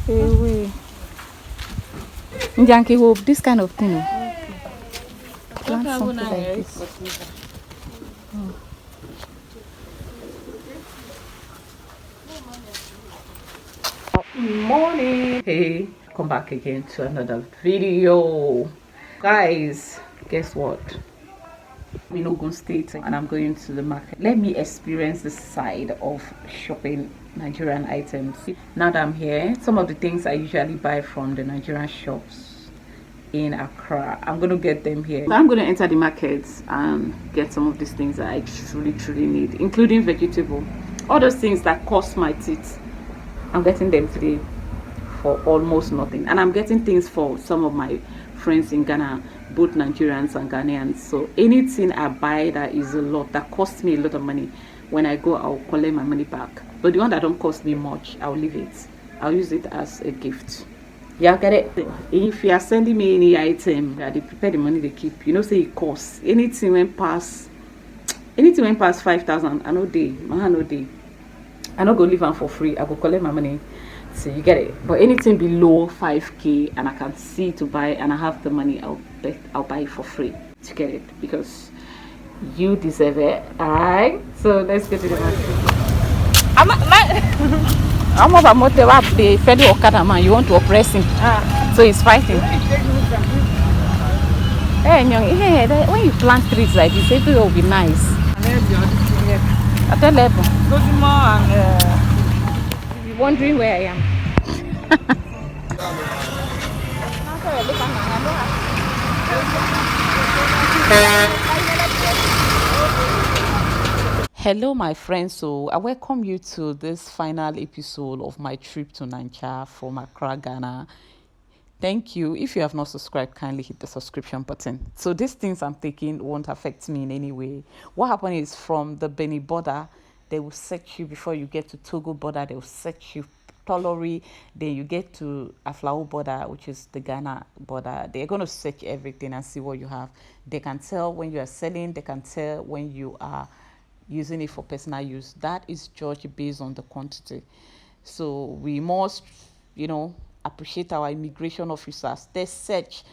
Hey, Yankee hope this kind of thing. Plant something like this. Morning. Hey, come back again to another video. Guys, guess what? I'm in Ogun State and I'm going to the market. Let me experience the side of shopping Nigerian items. Now that I'm here, some of the things I usually buy from the Nigerian shops in Accra, I'm going to get them here. I'm going to enter the markets and get some of these things that I truly need, including vegetable. All those things that cost my teeth, I'm getting them today for almost nothing. And I'm getting things for some of my friends in Ghana, both Nigerians and Ghanaians. So anything I buy that is a lot, that costs me a lot of money, when I go, I'll collect my money back. But the one that don't cost me much, I'll leave it. I'll use it as a gift. Yeah, get it. If you are sending me any item that they prepare the money they keep, you know, say it costs. Anything went past 5,000, I know day, no day. I not go leave them for free. I go collect my money. So you get it. But anything below 5k and I can see to buy and I have the money, I'll buy it for free to get it because you deserve it. Alright. So let's get to the market. I'm over motor up the federal Okada man. You want to oppress him. So he's fighting. Hey, when you plant trees like this, it will be nice. At that level. You're wondering where I am. Hello my friends, so I welcome you to this final episode of my trip to Naija from Accra, Ghana. Thank you. If you have not subscribed, kindly hit the subscription button. So these things I'm taking won't affect me in any way. What happened is from the Benin border, they will search you before you get to Togo border. They will search you thoroughly. Then you get to Aflao border, which is the Ghana border. They're going to search everything and see what you have. They can tell when you are selling. They can tell when you are using it for personal use. That is judged based on the quantity. So we must, appreciate our immigration officers. They search.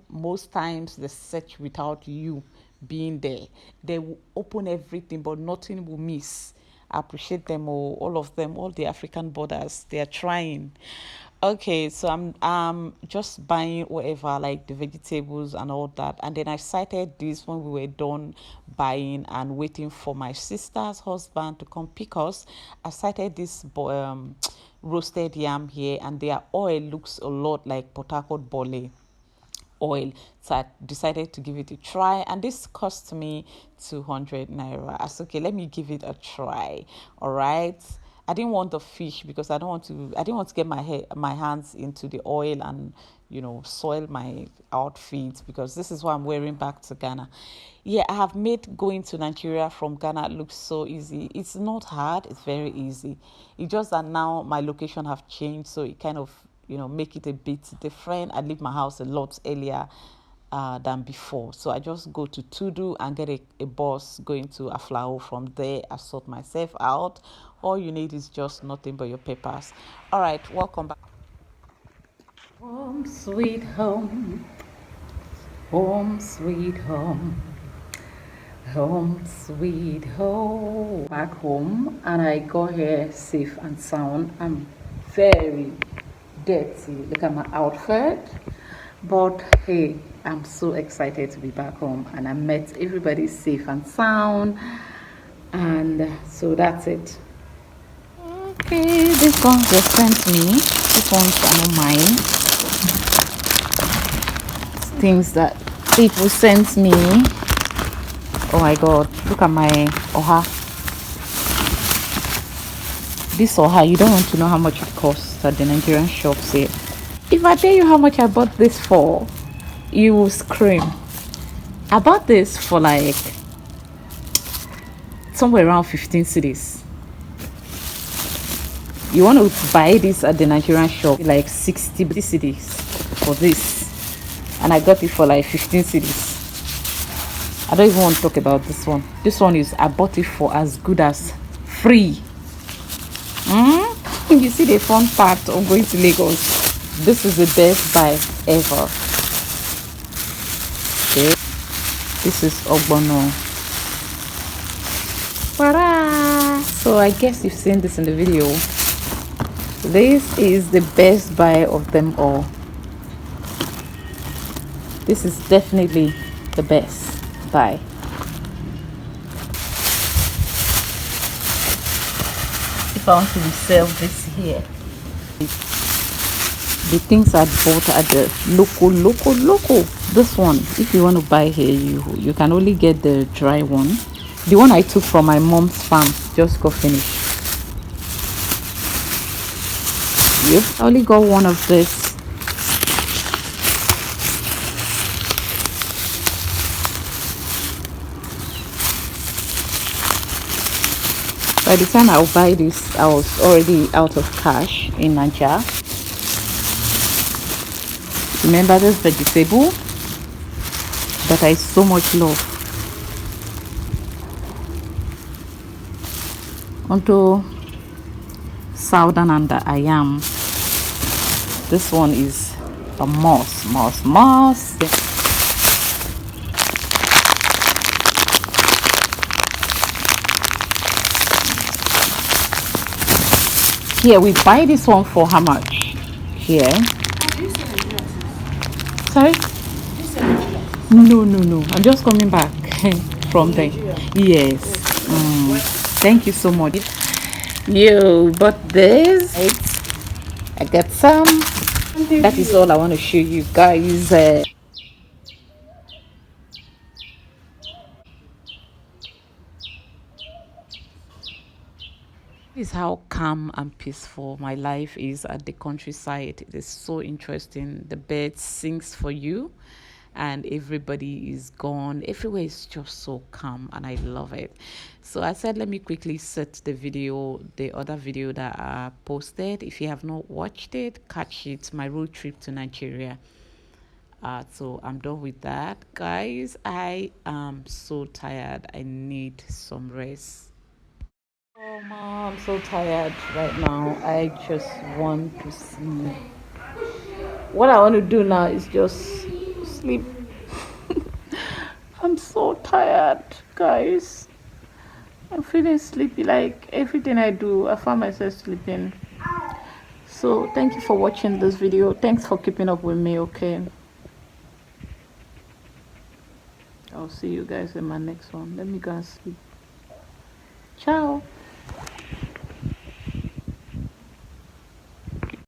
Most times, they search without you being there. They will open everything, but nothing will miss. I appreciate them all of them, all the African borders. They are trying. Okay, so I'm just buying whatever, like the vegetables and all that. And then I cited this when we were done buying and waiting for my sister's husband to come pick us. I cited this roasted yam here, and their oil looks a lot like Port Harcourt Bole oil, so I decided to give it a try, and this cost me 200 naira. I said, okay, let me give it a try. All right, I didn't want the fish because I didn't want to get my hands into the oil and soil my outfit, because this is what I'm wearing back to Ghana. Yeah, I have made going to Nigeria from Ghana look so easy. It's not hard, it's very easy. It's just that now my location have changed, so it kind of make it a bit different. I leave my house a lot earlier than before. So I just go to Tudu and get a bus going to Aflao. From there, I sort myself out. All you need is just nothing but your papers. All right, welcome back. Home sweet home, home sweet home, home sweet home. Back home, and I got here safe and sound. I'm very dirty. Look at my outfit, but hey, I'm so excited to be back home, and I met everybody safe and sound, and so that's it. Okay, this one was sent me. This one's not mine. Things that people sent me. Oh my god, look at my oha. This oha, you don't want to know how much it costs at the Nigerian shops here. If I tell you how much I bought this for, you will scream. I bought this for like somewhere around 15 cedis. You want to buy this at the Nigerian shop, like 60 cedis for this, and I got it for like 15 cedis. I don't even want to talk about this one. This one is, I bought it for as good as free. You see the fun part of going to Lagos. This is the best buy ever. Okay. This is Ogbono. Ta-da! So I guess you've seen this in the video. This is the best buy of them all. This is definitely the best buy. If I want to resell this here, the things I bought at the local. This one, if you want to buy here, you can only get the dry one. The one I took from my mom's farm just got finished. Yep, I only got one of this. By the time I'll buy this, I was already out of cash in Nigeria. Remember this vegetable that I so much love. Onto Southern and I am. This one is a must. Here we buy this one for how much? Here. Sorry? No. I'm just coming back from there. Yes. Thank you so much. You bought this. I got some. That is all I want to show you guys. This is how calm and peaceful my life is at the countryside. It is so interesting. The bird sings for you and everybody is gone. Everywhere is just so calm and I love it. So I said, let me quickly set the other video that I posted. If you have not watched it, catch it, my road trip to Nigeria. So I'm done with that, guys. I am so tired. I need some rest. Oh mom, I'm so tired right now. I just want to sleep. What I want to do now is just sleep. I'm so tired, guys. I'm feeling sleepy. Like everything I do, I find myself sleeping. So thank you for watching this video. Thanks for keeping up with me. Okay, I'll see you guys in my next one. Let me go and sleep. Ciao.